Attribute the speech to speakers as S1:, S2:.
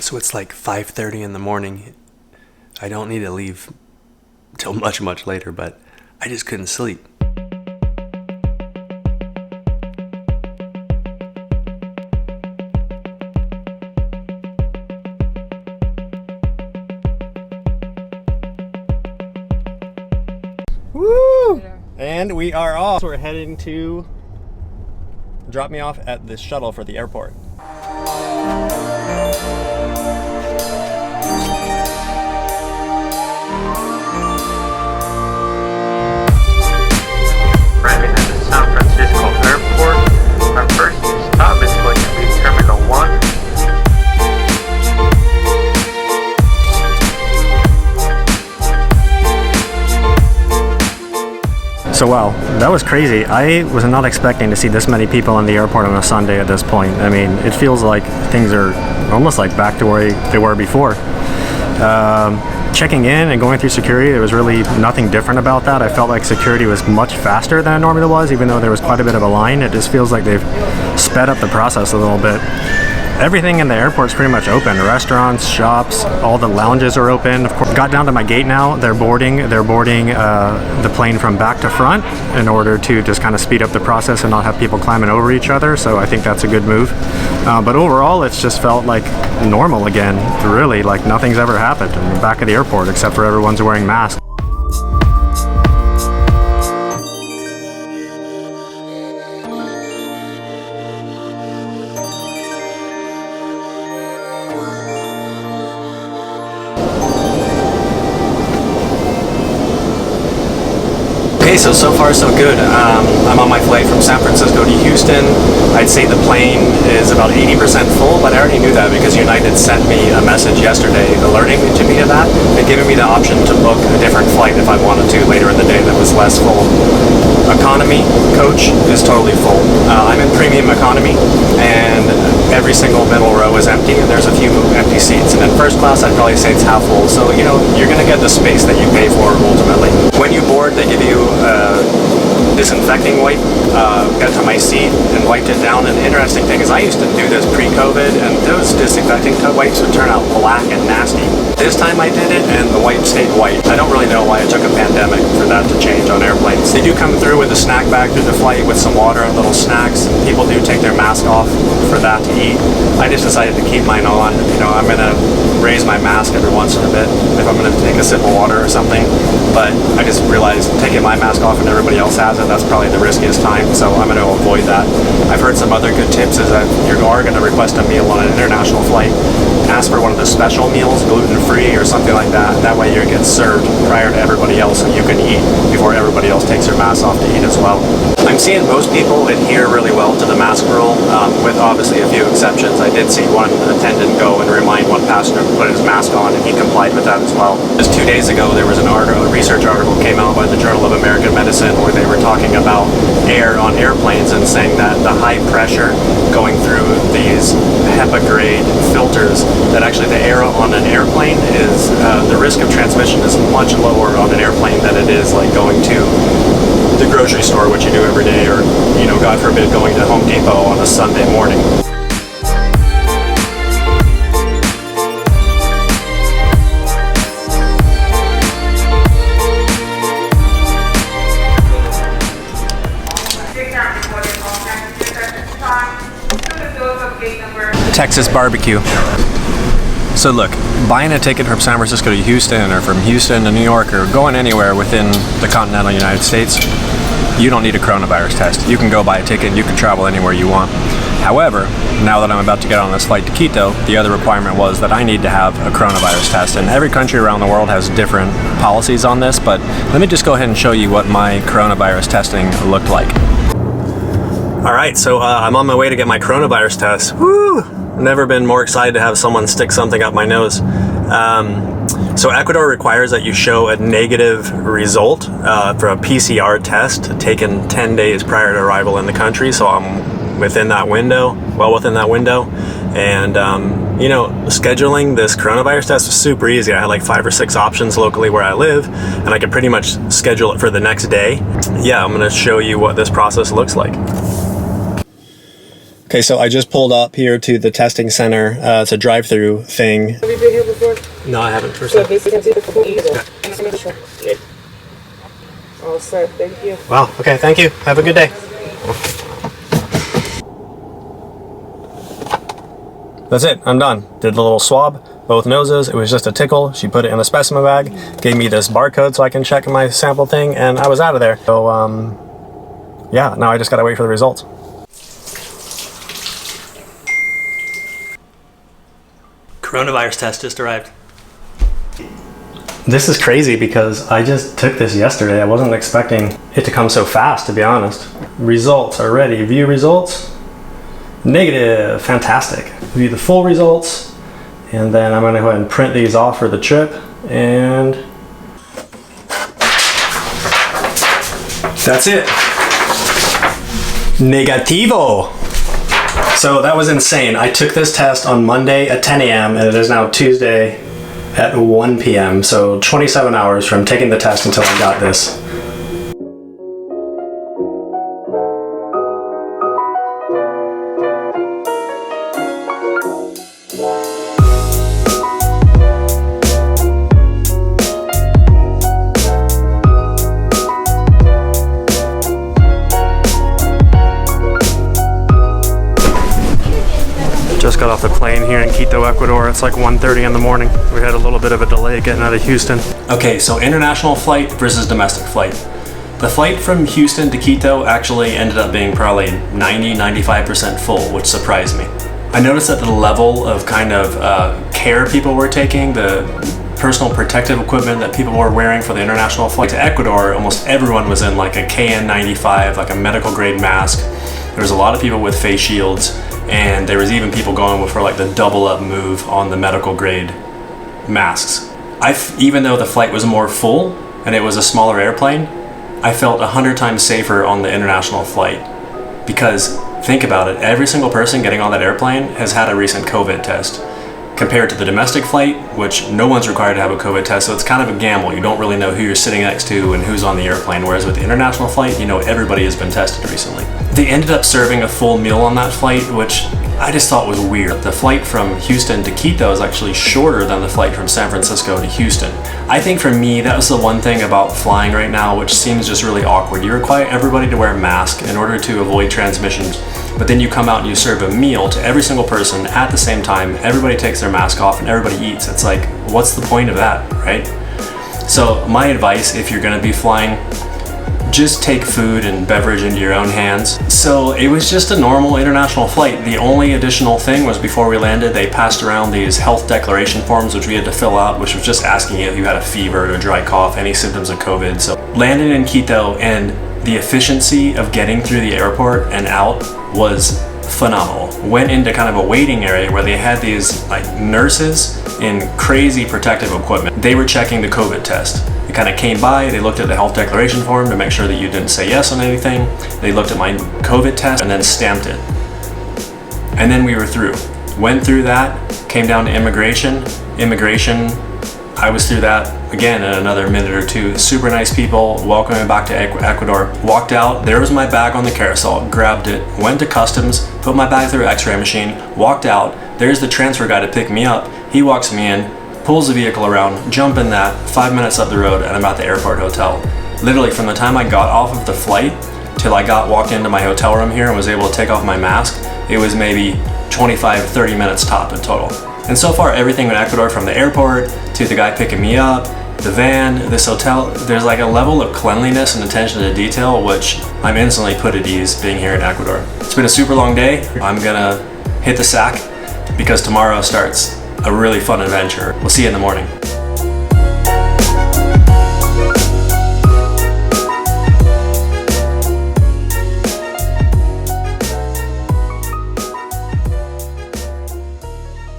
S1: So it's like 5:30 in the morning. I don't need to leave till much, much later, but I just couldn't sleep.
S2: Woo! And we are off. We're heading to drop me off at the shuttle for the airport.
S3: Arriving at the San Francisco airport, our first stop is going to be Terminal 1.
S2: So wow, that was crazy. I was not expecting to see this many people in the airport on a Sunday at this point. I mean, it feels like things are almost like back to where they were before. Checking in and going through security, there was really nothing different about that. I felt like security was much faster than it normally was, even though there was quite a bit of a line. It just feels like they've sped up the process a little bit. Everything in the airport's pretty much open. Restaurants, shops, all the lounges are open. Of course, got down to my gate now. They're boarding the plane from back to front in order to just kind of speed up the process and not have people climbing over each other. So I think that's a good move. But overall, it's just felt like normal again. Really, like nothing's ever happened in the back of the airport except for everyone's wearing masks.
S1: Okay, so far so good. I'm on my flight from San Francisco to Houston. I'd say the plane is about 80% full, but I already knew that because United sent me a message yesterday alerting me to that and giving me the option to book a different flight if I wanted to later in the day that was less full. Economy coach is totally full. I'm in premium economy, and every single middle row is empty, and there's a few empty seats. And in first class, I'd probably say it's half full. So, you know, you're going to get the space that you pay for ultimately. When you board, they give you disinfecting wipe. Got to my seat and wiped it down. And the interesting thing is I used to do this pre-COVID, and those disinfecting wipes would turn out black and nasty. This time I did it and the wipe stayed white. I don't really know why it took a pandemic for that to change on airplanes. They do come through with a snack bag through the flight with some water and little snacks. People do take their mask off for that to eat. I just decided to keep mine on. You know, I'm gonna raise my mask every once in a bit if I'm gonna take a sip of water or something. But I just realized taking my mask off and everybody else has it, that's probably the riskiest time, so I'm going to avoid that. I've heard some other good tips is that you are going to request a meal on an international flight. Ask for one of the special meals, gluten-free or something like that. That way you get served prior to everybody else and you can eat before everybody else takes their mask off to eat as well. I'm seeing most people adhere really well to the mask rule, with obviously a few exceptions. I did see one attendant go and remind one passenger to put his mask on, and he complied with that as well. Just 2 days ago, there was a research article came out by the Journal of American Medicine where they were talking about air on airplanes and saying that the high pressure going through these HEPA grade filters, that actually the air on an airplane is, the risk of transmission is much lower on an airplane than it is like going to the grocery store, which you do every day, or, you know, God forbid, going to Home Depot on a Sunday morning. Texas barbecue. So look, buying a ticket from San Francisco to Houston or from Houston to New York or going anywhere within the continental United States, you don't need a coronavirus test. You can go buy a ticket and you can travel anywhere you want. However, now that I'm about to get on this flight to Quito, the other requirement was that I need to have a coronavirus test. And every country around the world has different policies on this, but let me just go ahead and show you what my coronavirus testing looked like. All right, so I'm on my way to get my coronavirus test. Woo! Never been more excited to have someone stick something up my nose. So Ecuador requires that you show a negative result for a PCR test taken 10 days prior to arrival in the country. So I'm within that window, well within that window. And, you know, scheduling this coronavirus test was super easy. I had like 5 or 6 options locally where I live, and I could pretty much schedule it for the next day. Yeah, I'm gonna show you what this process looks like. Okay, so I just pulled up here to the testing center. It's a drive-through thing.
S4: Have you been here before?
S1: No, I haven't. For
S4: So this is the all set. Thank you.
S1: Wow. Okay, thank you. Have a good day. That's it. I'm done. Did the little swab, both noses. It was just a tickle. She put it in the specimen bag, gave me this barcode so I can check my sample thing, and I was out of there. So, yeah, now I just gotta wait for the results. Coronavirus test just arrived. This is crazy because I just took this yesterday. I wasn't expecting it to come so fast, to be honest. Results are ready. View results. Negative. Fantastic. View the full results. And then I'm going to go ahead and print these off for the trip. And that's it. Negativo. So that was insane. I took this test on Monday at 10 a.m. and it is now Tuesday at 1 p.m. So 27 hours from taking the test until I got this. Just got off the plane here in Quito, Ecuador. It's like 1:30 in the morning. We had a little bit of a delay getting out of Houston. Okay, so international flight versus domestic flight. The flight from Houston to Quito actually ended up being probably 90-95% full, which surprised me. I noticed that the level of kind of care people were taking, the personal protective equipment that people were wearing for the international flight to Ecuador, almost everyone was in like a KN95, like a medical grade mask. There was a lot of people with face shields, and there was even people going for like the double up move on the medical grade masks. Even though the flight was more full and it was a smaller airplane, I felt 100 times safer on the international flight. Because think about it, every single person getting on that airplane has had a recent COVID test. Compared to the domestic flight, which no one's required to have a COVID test, so it's kind of a gamble. You don't really know who you're sitting next to and who's on the airplane, whereas with the international flight, you know everybody has been tested recently. They ended up serving a full meal on that flight, which I just thought was weird. The flight from Houston to Quito is actually shorter than the flight from San Francisco to Houston. I think for me, that was the one thing about flying right now, which seems just really awkward. You require everybody to wear a mask in order to avoid transmissions, but then you come out and you serve a meal to every single person at the same time. Everybody takes their mask off and everybody eats. It's like, what's the point of that, right? So my advice, if you're gonna be flying, just take food and beverage into your own hands. So it was just a normal international flight. The only additional thing was before we landed, they passed around these health declaration forms, which we had to fill out, which was just asking you if you had a fever, a dry cough, any symptoms of COVID. So landed in Quito, and the efficiency of getting through the airport and out was phenomenal. Went into kind of a waiting area where they had these like nurses in crazy protective equipment. They were checking the COVID test. They kind of came by, they looked at the health declaration form to make sure that you didn't say yes on anything. They looked at my COVID test and then stamped it. And then we were through. Went through that, came down to immigration. I was through that again in another minute or two. Super nice people, welcoming me back to Ecuador. Walked out, there was my bag on the carousel, grabbed it, went to customs, put my bag through an x-ray machine, walked out. There's the transfer guy to pick me up. He walks me in, pulls the vehicle around, jump in that, 5 minutes up the road, and I'm at the airport hotel. Literally from the time I got off of the flight till I walked into my hotel room here and was able to take off my mask, it was maybe 25-30 minutes top in total. And so far, everything in Ecuador, from the airport to the guy picking me up, the van, this hotel, there's like a level of cleanliness and attention to detail which I'm instantly put at ease being here in Ecuador. It's been a super long day. I'm gonna hit the sack because tomorrow starts a really fun adventure. We'll see you in the morning.